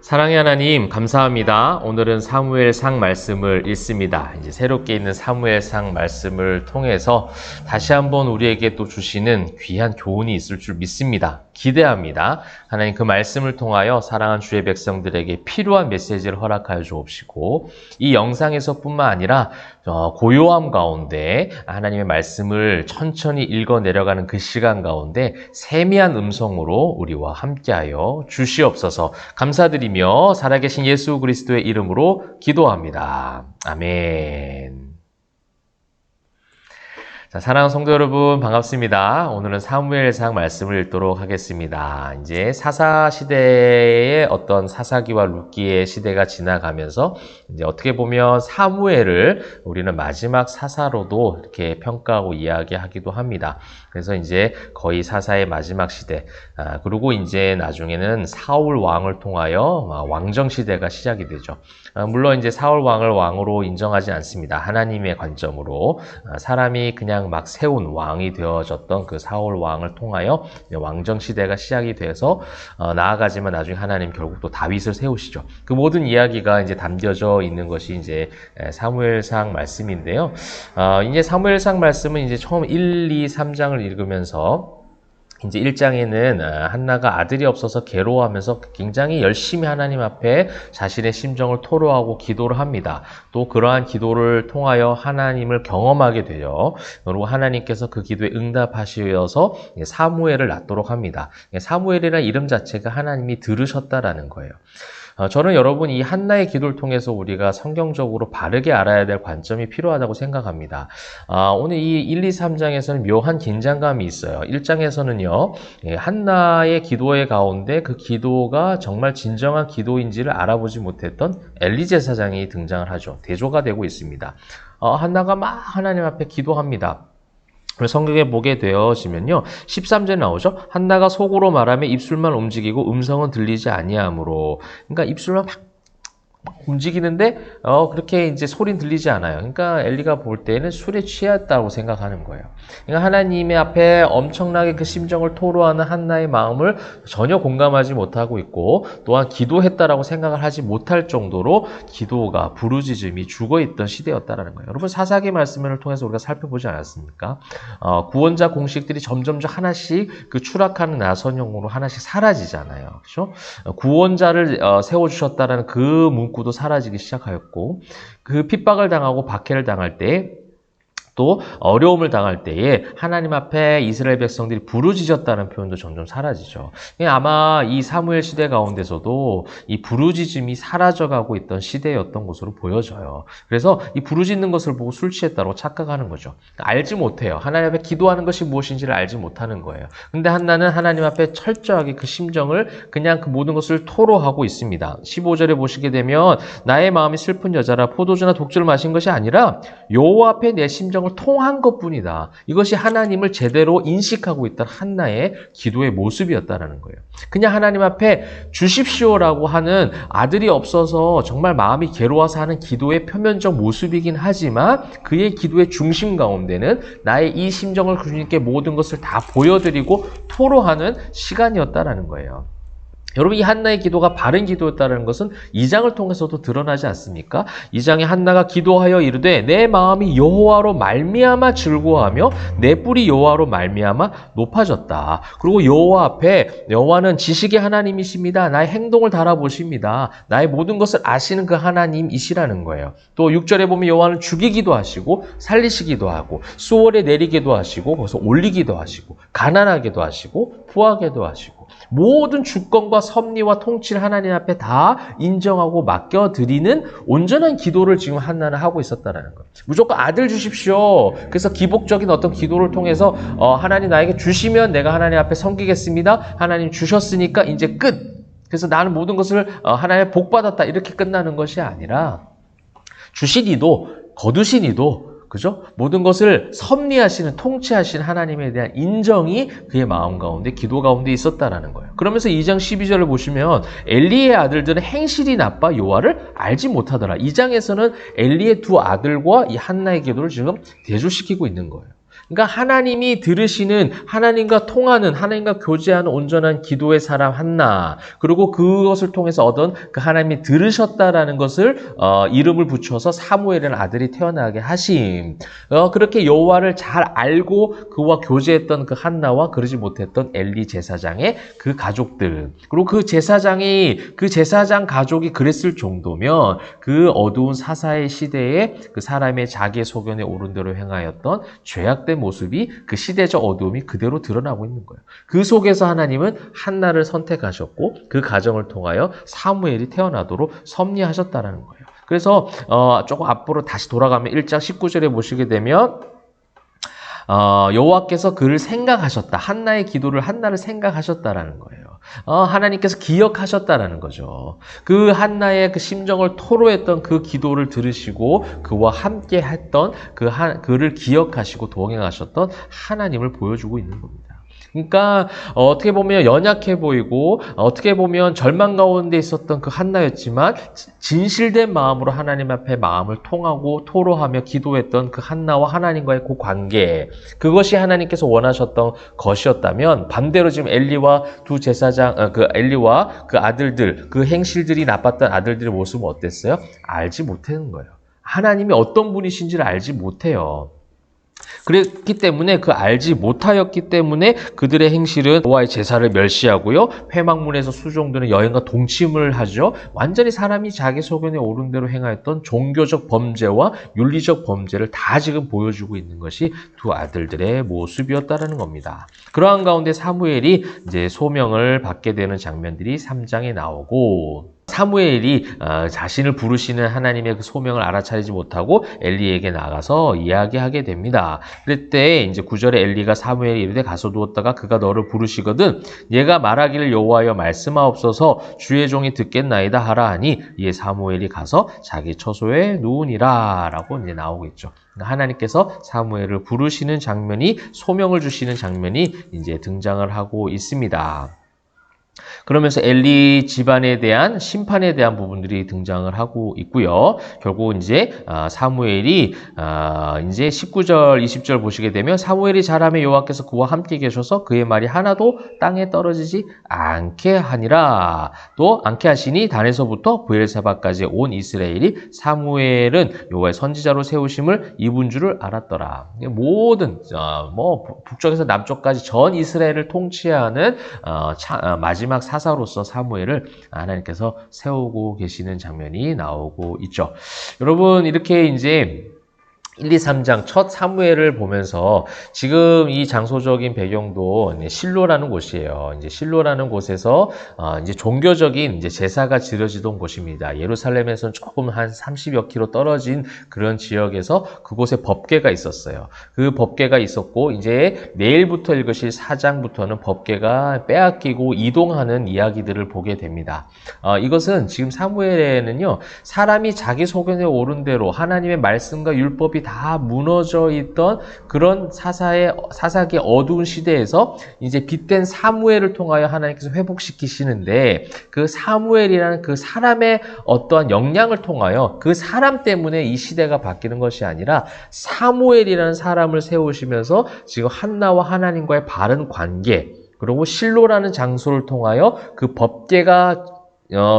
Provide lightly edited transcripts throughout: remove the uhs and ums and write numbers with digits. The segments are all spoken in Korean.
사랑의 하나님, 감사합니다. 오늘은 사무엘상 말씀을 읽습니다. 이제 새롭게 있는 사무엘상 말씀을 통해서 다시 한번 우리에게 또 주시는 귀한 교훈이 있을 줄 믿습니다. 기대합니다. 하나님 그 말씀을 통하여 사랑하는 주의 백성들에게 필요한 메시지를 허락하여 주옵시고 이 영상에서뿐만 아니라 고요함 가운데 하나님의 말씀을 천천히 읽어 내려가는 그 시간 가운데 세미한 음성으로 우리와 함께하여 주시옵소서. 감사드리며 살아계신 예수 그리스도의 이름으로 기도합니다. 아멘. 자, 사랑하는 성도 여러분, 반갑습니다. 오늘은 사무엘상 말씀을 읽도록 하겠습니다. 이제 사사 시대의 어떤 사사기와 룻기의 시대가 지나가면서 이제 어떻게 보면 사무엘을 우리는 마지막 사사로도 이렇게 평가하고 이야기하기도 합니다. 그래서 이제 거의 사사의 마지막 시대, 그리고 이제 나중에는 사울 왕을 통하여 왕정 시대가 시작이 되죠. 물론 이제 사울 왕을 왕으로 인정하지 않습니다. 하나님의 관점으로 사람이 그냥 막 세운 왕이 되어졌던 그 사울 왕을 통하여 왕정 시대가 시작이 돼서 나아가지만 나중에 하나님 결국 또 다윗을 세우시죠. 그 모든 이야기가 이제 담겨져 있는 것이 이제 사무엘상 말씀인데요. 이제 사무엘상 말씀은 이제 처음 1, 2, 3장을 읽으면서 이제 1장에는 한나가 아들이 없어서 괴로워하면서 굉장히 열심히 하나님 앞에 자신의 심정을 토로하고 기도를 합니다. 또 그러한 기도를 통하여 하나님을 경험하게 되죠. 그리고 하나님께서 그 기도에 응답하시어서 사무엘을 낳도록 합니다. 사무엘이라는 이름 자체가 하나님이 들으셨다라는 거예요. 저는 여러분 이 한나의 기도를 통해서 우리가 성경적으로 바르게 알아야 될 관점이 필요하다고 생각합니다. 오늘 이 1, 2, 3장에서는 묘한 긴장감이 있어요. 1장에서는요, 한나의 기도의 가운데 그 기도가 정말 진정한 기도인지를 알아보지 못했던 엘리 제사장이 등장을 하죠. 대조가 되고 있습니다. 한나가 막 하나님 앞에 기도합니다. 성경에 보게 되어지면요. 13절에 나오죠. 한나가 속으로 말하며 입술만 움직이고 음성은 들리지 아니하므로. 그러니까 입술만 막 움직이는데 그렇게 이제 소리는 들리지 않아요. 그러니까 엘리가 볼 때는 술에 취했다고 생각하는 거예요. 그러니까 하나님의 앞에 엄청나게 그 심정을 토로하는 한나의 마음을 전혀 공감하지 못하고 있고 또한 기도했다라고 생각을 하지 못할 정도로 기도가 부르짖음이 죽어있던 시대였다라는 거예요. 여러분 사사기 말씀을 통해서 우리가 살펴보지 않았습니까? 구원자 공식들이 점점점 하나씩 그 추락하는 나선형으로 하나씩 사라지잖아요. 그렇죠? 구원자를 세워주셨다라는 그 문구도 사라지기 시작하였고 그 핍박을 당하고 박해를 당할 때 또 어려움을 당할 때에 하나님 앞에 이스라엘 백성들이 부르짖었다는 표현도 점점 사라지죠. 아마 이 사무엘 시대 가운데서도 이 부르짖음이 사라져가고 있던 시대였던 것으로 보여져요. 그래서 이 부르짖는 것을 보고 술 취했다고 착각하는 거죠. 알지 못해요. 하나님 앞에 기도하는 것이 무엇인지를 알지 못하는 거예요. 근데 한나는 하나님 앞에 철저하게 그 심정을 그냥 그 모든 것을 토로하고 있습니다. 15절에 보시게 되면 나의 마음이 슬픈 여자라 포도주나 독주를 마신 것이 아니라 여호와 앞에 내 심정 통한 것뿐이다. 이것이 하나님을 제대로 인식하고 있던 한나의 기도의 모습이었다라는 거예요. 그냥 하나님 앞에 주십시오라고 하는 아들이 없어서 정말 마음이 괴로워서 하는 기도의 표면적 모습이긴 하지만 그의 기도의 중심 가운데는 나의 이 심정을 주님께 모든 것을 다 보여드리고 토로하는 시간이었다라는 거예요. 여러분 이 한나의 기도가 바른 기도였다는 것은 2장을 통해서도 드러나지 않습니까? 2장에 한나가 기도하여 이르되 내 마음이 여호와로 말미암아 즐거워하며 내 뿔이 여호와로 말미암아 높아졌다. 그리고 여호와 앞에 여호와는 지식의 하나님이십니다. 나의 행동을 달아보십니다. 나의 모든 것을 아시는 그 하나님이시라는 거예요. 또 6절에 보면 여호와는 죽이기도 하시고 살리시기도 하고 수월에 내리기도 하시고 거기서 올리기도 하시고 가난하게도 하시고 부하게도 하시고 모든 주권과 섭리와 통치를 하나님 앞에 다 인정하고 맡겨드리는 온전한 기도를 지금 한나는 하고 있었다는 거예요. 무조건 아들 주십시오. 그래서 기복적인 어떤 기도를 통해서 하나님 나에게 주시면 내가 하나님 앞에 섬기겠습니다. 하나님 주셨으니까 이제 끝. 그래서 나는 모든 것을 하나님의 복 받았다 이렇게 끝나는 것이 아니라 주신 이도 거두신 이도 그죠? 모든 것을 섭리하시는, 통치하시는 하나님에 대한 인정이 그의 마음 가운데, 기도 가운데 있었다라는 거예요. 그러면서 2장 12절을 보시면 엘리의 아들들은 행실이 나빠 여호와를 알지 못하더라. 2장에서는 엘리의 두 아들과 이 한나의 기도를 지금 대조시키고 있는 거예요. 그러니까 하나님이 들으시는, 하나님과 통하는, 하나님과 교제하는 온전한 기도의 사람 한나, 그리고 그것을 통해서 얻은 그 하나님이 들으셨다라는 것을 이름을 붙여서 사무엘이라는 아들이 태어나게 하심. 그렇게 여호와를 잘 알고 그와 교제했던 그 한나와 그러지 못했던 엘리 제사장의 그 가족들, 그리고 그 제사장 가족이 그랬을 정도면 그 어두운 사사의 시대에 그 사람의 자기의 소견에 옳은 대로 행하였던 죄악된 모습이 그 시대적 어두움이 그대로 드러나고 있는 거예요. 그 속에서 하나님은 한나를 선택하셨고 그 가정을 통하여 사무엘이 태어나도록 섭리하셨다는 거예요. 그래서 조금 앞으로 다시 돌아가면 1장 19절에 보시게 되면 여호와께서 그를 생각하셨다. 한나의 기도를 한나를 생각하셨다라는 거예요. 하나님께서 기억하셨다라는 거죠. 그 한나의 그 심정을 토로했던 그 기도를 들으시고 그와 함께 했던 그를 기억하시고 동행하셨던 하나님을 보여주고 있는 겁니다. 그러니까 어떻게 보면 연약해 보이고 어떻게 보면 절망 가운데 있었던 그 한나였지만 진실된 마음으로 하나님 앞에 마음을 통하고 토로하며 기도했던 그 한나와 하나님과의 그 관계, 그것이 하나님께서 원하셨던 것이었다면 반대로 지금 엘리와 두 제사장, 엘리와 그 아들들, 그 행실들이 나빴던 아들들의 모습은 어땠어요? 알지 못하는 거예요. 하나님이 어떤 분이신지를 알지 못해요. 그랬기 때문에 알지 못하였기 때문에 그들의 행실은 여호와의 제사를 멸시하고요. 회막문에서 수종드는 여인과 동침을 하죠. 완전히 사람이 자기 소견에 옳은 대로 행하였던 종교적 범죄와 윤리적 범죄를 다 지금 보여주고 있는 것이 두 아들들의 모습이었다는 겁니다. 그러한 가운데 사무엘이 이제 소명을 받게 되는 장면들이 3장에 나오고, 사무엘이 자신을 부르시는 하나님의 그 소명을 알아차리지 못하고 엘리에게 나가서 이야기하게 됩니다. 그때 이제 9절에 엘리가 사무엘이 이르되 가서 누웠다가 그가 너를 부르시거든 얘가 말하기를 여호와여 말씀하옵소서 주의 종이 듣겠나이다 하라 하니 이에 사무엘이 가서 자기 처소에 누우니라 라고 이제 나오겠죠. 하나님께서 사무엘을 부르시는 장면이, 소명을 주시는 장면이 이제 등장을 하고 있습니다. 그러면서 엘리 집안에 대한 심판에 대한 부분들이 등장을 하고 있고요. 결국 이제 사무엘이 이제 19절, 20절 보시게 되면 사무엘이 자라매 여호와께서 그와 함께 계셔서 그의 말이 하나도 땅에 떨어지지 않게 하니라. 또 않게 하시니 단에서부터 브엘세바까지 온 이스라엘이 사무엘은 여호와의 선지자로 세우심을 입은 줄을 알았더라. 모든 북쪽에서 남쪽까지 전 이스라엘을 통치하는 마지막 사사로서 사무엘을 하나님께서 세우고 계시는 장면이 나오고 있죠. 여러분, 이렇게 이제 1, 2, 3장 첫 사무엘을 보면서 지금 이 장소적인 배경도 실로라는 곳이에요. 이제 실로라는 곳에서 이제 종교적인 이제 제사가 지어지던 곳입니다. 예루살렘에서는 조금 한 30여 킬로 떨어진 그런 지역에서 그곳에 법궤가 있었어요. 그 법궤가 있었고 이제 내일부터 읽으실 4장부터는 법궤가 빼앗기고 이동하는 이야기들을 보게 됩니다. 이것은 지금 사무엘에는요, 사람이 자기 소견에 옳은 대로 하나님의 말씀과 율법이 다 무너져 있던 그런 사사기의 어두운 시대에서 이제 빛된 사무엘을 통하여 하나님께서 회복시키시는데, 그 사무엘이라는 그 사람의 어떠한 역량을 통하여 그 사람 때문에 이 시대가 바뀌는 것이 아니라 사무엘이라는 사람을 세우시면서 지금 한나와 하나님과의 바른 관계, 그리고 실로라는 장소를 통하여 그 법궤가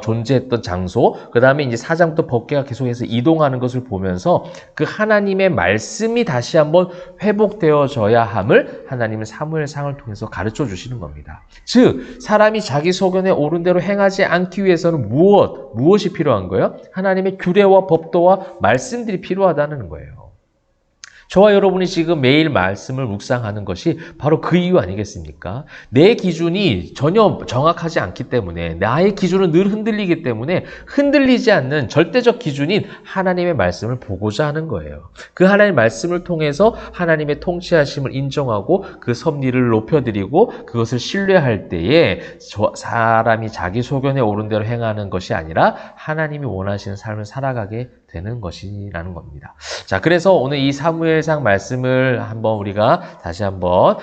존재했던 장소, 그 다음에 이제 4장부터 법궤가 계속해서 이동하는 것을 보면서 그 하나님의 말씀이 다시 한번 회복되어져야 함을 하나님은 사무엘상을 통해서 가르쳐 주시는 겁니다. 즉, 사람이 자기 소견에 옳은 대로 행하지 않기 위해서는 무엇이 필요한 거예요? 하나님의 규례와 법도와 말씀들이 필요하다는 거예요. 저와 여러분이 지금 매일 말씀을 묵상하는 것이 바로 그 이유 아니겠습니까? 내 기준이 전혀 정확하지 않기 때문에, 나의 기준은 늘 흔들리기 때문에 흔들리지 않는 절대적 기준인 하나님의 말씀을 보고자 하는 거예요. 그 하나님의 말씀을 통해서 하나님의 통치하심을 인정하고 그 섭리를 높여드리고 그것을 신뢰할 때에 사람이 자기 소견에 옳은 대로 행하는 것이 아니라 하나님이 원하시는 삶을 살아가게 되는 것이라는 겁니다. 자, 그래서 오늘 이 사무엘상 말씀을 다시 한번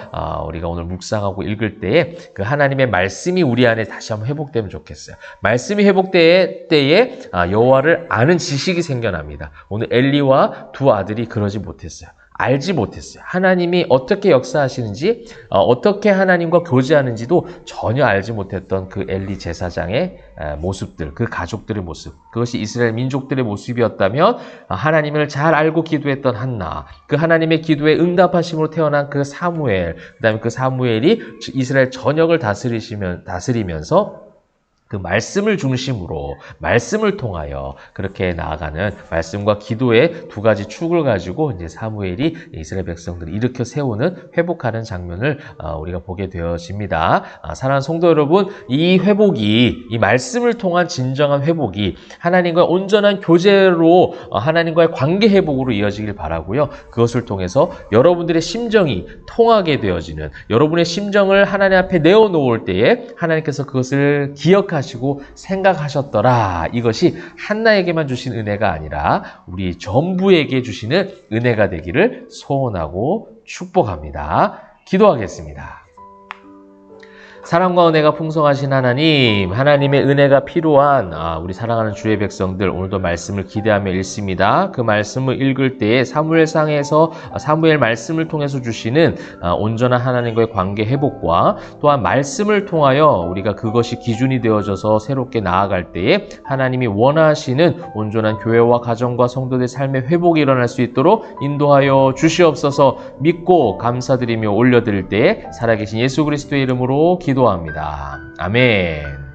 우리가 오늘 묵상하고 읽을 때에 그 하나님의 말씀이 우리 안에 다시 한번 회복되면 좋겠어요. 말씀이 회복될 때에 여호와를 아는 지식이 생겨납니다. 오늘 엘리와 두 아들이 그러지 못했어요. 알지 못했어요. 하나님이 어떻게 역사하시는지, 어떻게 하나님과 교제하는지도 전혀 알지 못했던 그 엘리 제사장의 모습들, 그 가족들의 모습, 그것이 이스라엘 민족들의 모습이었다면 하나님을 잘 알고 기도했던 한나, 그 하나님의 기도에 응답하심으로 태어난 그 사무엘, 그 다음에 그 사무엘이 이스라엘 전역을 다스리면서 그 말씀을 중심으로 말씀을 통하여 그렇게 나아가는 말씀과 기도의 두 가지 축을 가지고 이제 사무엘이 이스라엘 백성들을 일으켜 세우는 회복하는 장면을 우리가 보게 되어집니다. 사랑하는 성도 여러분, 이 회복이 이 말씀을 통한 진정한 회복이 하나님과의 온전한 교제로 하나님과의 관계 회복으로 이어지길 바라고요. 그것을 통해서 여러분들의 심정이 통하게 되어지는, 여러분의 심정을 하나님 앞에 내어놓을 때에 하나님께서 그것을 기억하시고 생각하셨더라. 이것이 한나에게만 주신 은혜가 아니라 우리 전부에게 주시는 은혜가 되기를 소원하고 축복합니다. 기도하겠습니다. 사랑과 은혜가 풍성하신 하나님, 하나님의 은혜가 필요한 우리 사랑하는 주의 백성들, 오늘도 말씀을 기대하며 읽습니다. 그 말씀을 읽을 때에 사무엘상에서 사무엘 말씀을 통해서 주시는 온전한 하나님과의 관계 회복과 또한 말씀을 통하여 우리가 그것이 기준이 되어져서 새롭게 나아갈 때에 하나님이 원하시는 온전한 교회와 가정과 성도들의 삶의 회복이 일어날 수 있도록 인도하여 주시옵소서. 믿고 감사드리며 올려드릴 때에 살아계신 예수 그리스도의 이름으로 기도합니다. 아멘.